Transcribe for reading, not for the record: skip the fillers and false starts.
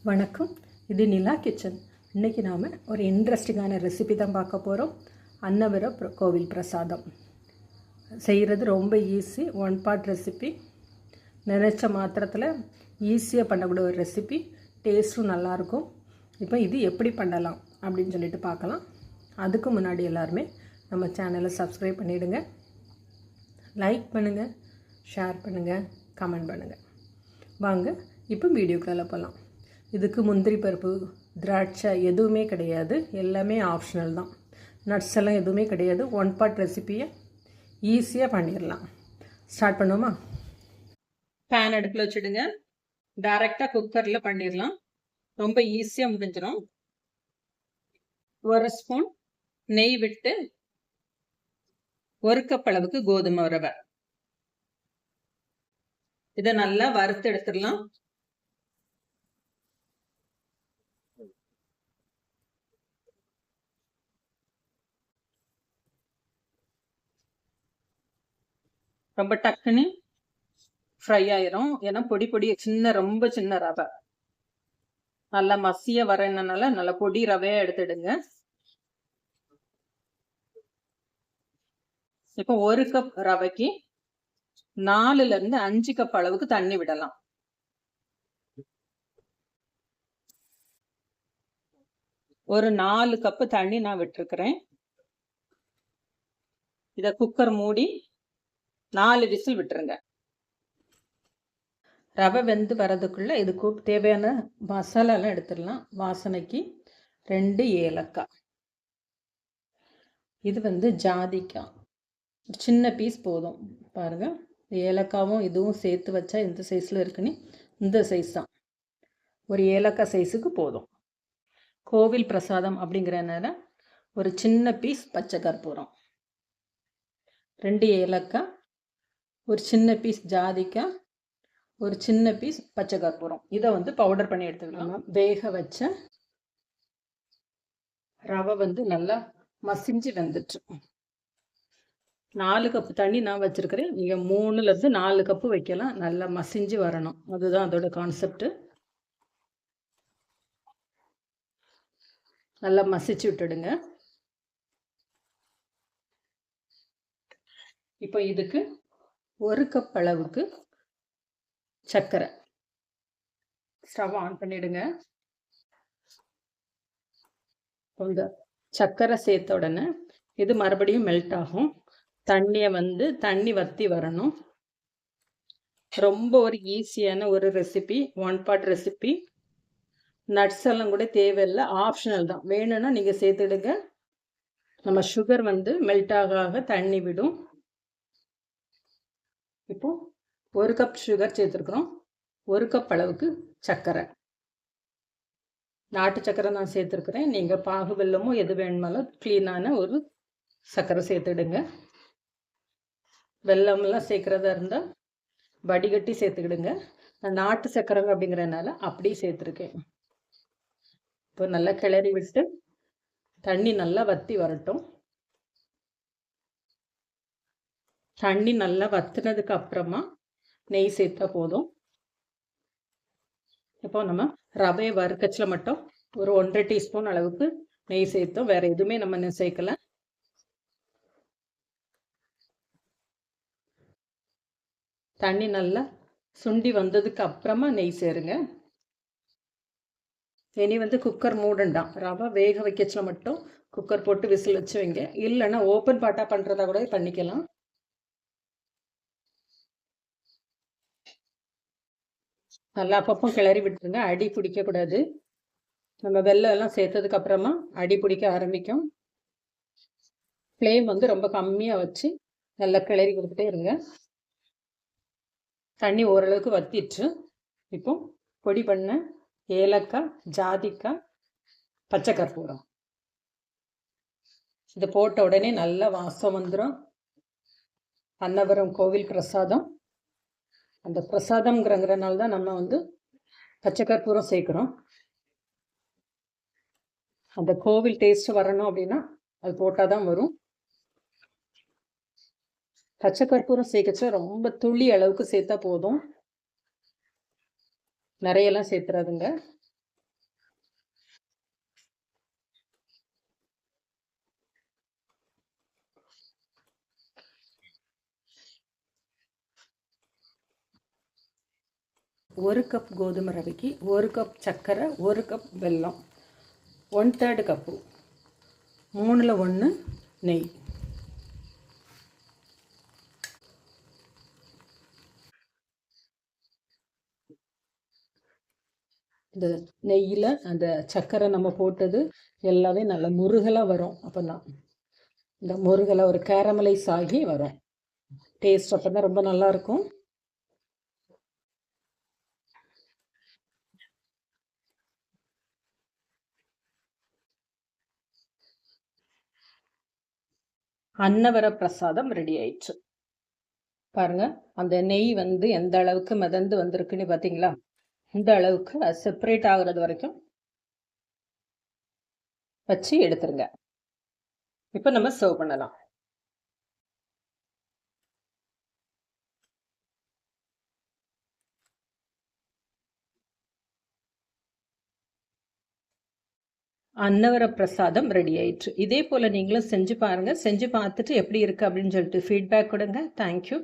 வணக்கம், இது நிலா கிச்சன். இன்றைக்கி நாம் ஒரு இன்ட்ரெஸ்டிங்கான ரெசிபி தான் பார்க்க போகிறோம். அன்னவர கோவில் பிரசாதம் செய்கிறது ரொம்ப ஈஸி. One part recipe. நினச்ச மாத்திரத்தில் ஈஸியாக பண்ணக்கூடிய ஒரு ரெசிபி. டேஸ்ட்டும் நல்லாயிருக்கும். இப்போ இது எப்படி பண்ணலாம் அப்படின்னு சொல்லிட்டு பார்க்கலாம். அதுக்கு முன்னாடி எல்லாருமே நம்ம சேனலை சப்ஸ்கிரைப் பண்ணிவிடுங்க, லைக் பண்ணுங்கள், ஷேர் பண்ணுங்கள், கமெண்ட் பண்ணுங்கள். வாங்க இப்போ வீடியோக்குள்ளே போகலாம். இதுக்கு முந்திரி பருப்பு, திராட்சை எதுவுமே கிடையாது, எல்லாமே ஆப்ஷனல் தான். நட்ஸ் எல்லாம் எதுவுமே கிடையாது. ஒன் பார்ட் ரெசிப்பியை ஈஸியாக பண்ணிடலாம். ஸ்டார்ட் பண்ணுவோமா? பேன் அடுப்பில் வச்சுடுங்க. டைரெக்டாக குக்கரில் பண்ணிடலாம். ரொம்ப ஈஸியாக முடிஞ்சிடும். ஒரு ஸ்பூன் நெய் விட்டு 1 கப் அளவுக்கு கோதுமை ரவை, இதை நல்லா வறுத்து எடுத்துடலாம். ரொம்ப டக்குன்னு ஃப்ரை ஆயிரும். ஏன்னா பொடி ரொம்ப சின்ன ரவை, நல்லா மசிய வரனால நல்லா பொடி ரவையா எடுத்துடுங்க. இப்போ 1 கப் ரவைக்கு 4ல இருந்து 5 கப் அளவுக்கு தண்ணி விடலாம். ஒரு 4 கப்பு தண்ணி நான் விட்டுருக்கிறேன். இத குக்கர் மூடி 4 விசில் விட்டுருங்க. ரவை வெந்து வரதுக்குள்ள இதுக்கு தேவையான மசாலாலாம் எடுத்துடலாம். வாசனைக்கு 2 ஏலக்காய், இது ஜாதிக்காய், சின்ன பீஸ் போதும். பாருங்க, ஏலக்காவும் இதுவும் சேர்த்து வச்சா இந்த சைஸ்ல இருக்குன்னு இந்த சைஸ் தான். ஒரு ஏலக்காய் சைஸுக்கு போதும். கோவில் பிரசாதம் அப்படிங்கிறனால ஒரு சின்ன பீஸ் பச்சை கற்பூரம், 2 ஏலக்காய், ஒரு சின்ன பீஸ் ஜாதிக்காய், ஒரு சின்ன பீஸ் பச்சை கற்பூரம். இதை பவுடர் பண்ணி எடுத்துக்கலாம். வேக வச்ச ரவை நல்லா மசிஞ்சு வெந்துட்டு. 4 கப்பு தண்ணி நான் வச்சிருக்கிறேன். நீங்க 3ல இருந்து 4 கப்பு வைக்கலாம். நல்லா மசிஞ்சு வரணும், அதுதான் அதோட கான்செப்ட். நல்லா மசிச்சு விட்டுடுங்க. இப்போ இதுக்கு 1 கப் அளவுக்கு சர்க்கரை. ஸ்டவ் ஆன் பண்ணிடுங்க. இந்த சர்க்கரை சேர்த்த உடனே இது மறுபடியும் மெல்ட் ஆகும். தண்ணி வத்தி வரணும். ரொம்ப ஒரு ஈஸியான ஒரு recipe, one part recipe. Nuts எல்லாம் கூட தேவையில்லை, ஆப்ஷனல் தான். வேணும்னா நீங்கள் சேர்த்துடுங்க. நம்ம சுகர் மெல்ட் ஆக தண்ணி விடும். இப்போ 1 கப் சுகர் சேர்த்துருக்குறோம். 1 கப் அளவுக்கு சர்க்கரை, நாட்டு சர்க்கரை நான் சேர்த்துருக்குறேன். நீங்கள் பாகு வெல்லமோ எது வேணுமாலும் க்ளீனான ஒரு சர்க்கரை சேர்த்துடுங்க. வெல்லமெல்லாம் சேர்க்குறதா இருந்தால் வடிகட்டி சேர்த்துக்கிடுங்க. நான் நாட்டு சர்க்கரை அப்படிங்கிறனால அப்படி சேர்த்துருக்கேன். இப்போ நல்லா கிளறி விட்டு தண்ணி நல்லா வற்றி வரட்டும். தண்ணி நல்லா வற்றினதுக்கு அப்புறமா நெய் சேர்த்தா போதும். இப்போ நம்ம ரவையை வறுக்கச்சில் மட்டும் ஒரு 1.5 டீஸ்பூன் அளவுக்கு நெய் சேர்த்தோம். வேற எதுவுமே நம்ம சேர்க்கல. தண்ணி நல்லா சுண்டி வந்ததுக்கு அப்புறமா நெய் சேருங்க. இனி குக்கர் மூடண்டாம். ரவை வேக வைக்கச்சில் மட்டும் குக்கர் போட்டு விசில் வச்சு வைங்க. இல்லைன்னா ஓப்பன் பாட்டா பண்ணுறதா கூட பண்ணிக்கலாம். நல்லா அப்பப்போ கிளறி விட்டுருங்க, அடி பிடிக்கக்கூடாது. நம்ம வெல்லம் எல்லாம் சேர்த்ததுக்கு அப்புறமா அடி பிடிக்க ஆரம்பிக்கும். ஃப்ளேம் ரொம்ப கம்மியாக வச்சு நல்லா கிளறி கொடுத்துட்டே இருங்க. தண்ணி ஓரளவுக்கு வத்திட்டு இப்போ பொடி பண்ண ஏலக்காய், ஜாதிக்காய், பச்சை கற்பூரம் இதை போட்ட உடனே நல்ல வாசம் வந்துடும். அன்னவரம் கோவில் பிரசாதம். அந்த பிரசாதம்ங்கிறனால தான் நம்ம பச்சை கற்பூரம் சேர்க்குறோம். அந்த கோவில் டேஸ்ட் வரணும் அப்படின்னா அது போட்டால் தான் வரும். பச்சை கற்பூரம் சேர்க்கச்சா ரொம்ப துளி அளவுக்கு சேர்த்தா போதும், நிறையெல்லாம் சேர்த்துறாதுங்க. 1 கப் கோதுமை ரவைக்கு 1 கப் சர்க்கரை, 1 கப் வெல்லம், 1/3 கப்பு, 3ல் 1 நெய். இந்த நெய்யில் அந்த சர்க்கரை நம்ம போட்டது எல்லாமே நல்லா முருகலாக வரும். அப்போ தான் இந்த முருகலாக ஒரு கேரமலைஸ் ஆகி வரும். டேஸ்ட் அப்போ தான் ரொம்ப நல்லாயிருக்கும். அன்னவர பிரசாதம் ரெடி ஆயிடுச்சு. பாருங்க, அந்த நெய் வந்து எந்த அளவுக்கு மிதந்து வந்திருக்குன்னு பார்த்தீங்களா? இந்த அளவுக்கு செப்பரேட் ஆகுறது வரைக்கும் வச்சு எடுத்துருங்க. இப்போ நம்ம சர்வ் பண்ணலாம். அன்னவர பிரசாதம் ரெடி ஆயிடுச்சு. இதே போல் நீங்களும் செஞ்சு பாருங்கள். செஞ்சு பார்த்துட்டு எப்படி இருக்குது அப்படின்னு சொல்லிட்டு ஃபீட்பேக் கொடுங்க. தேங்க்யூ.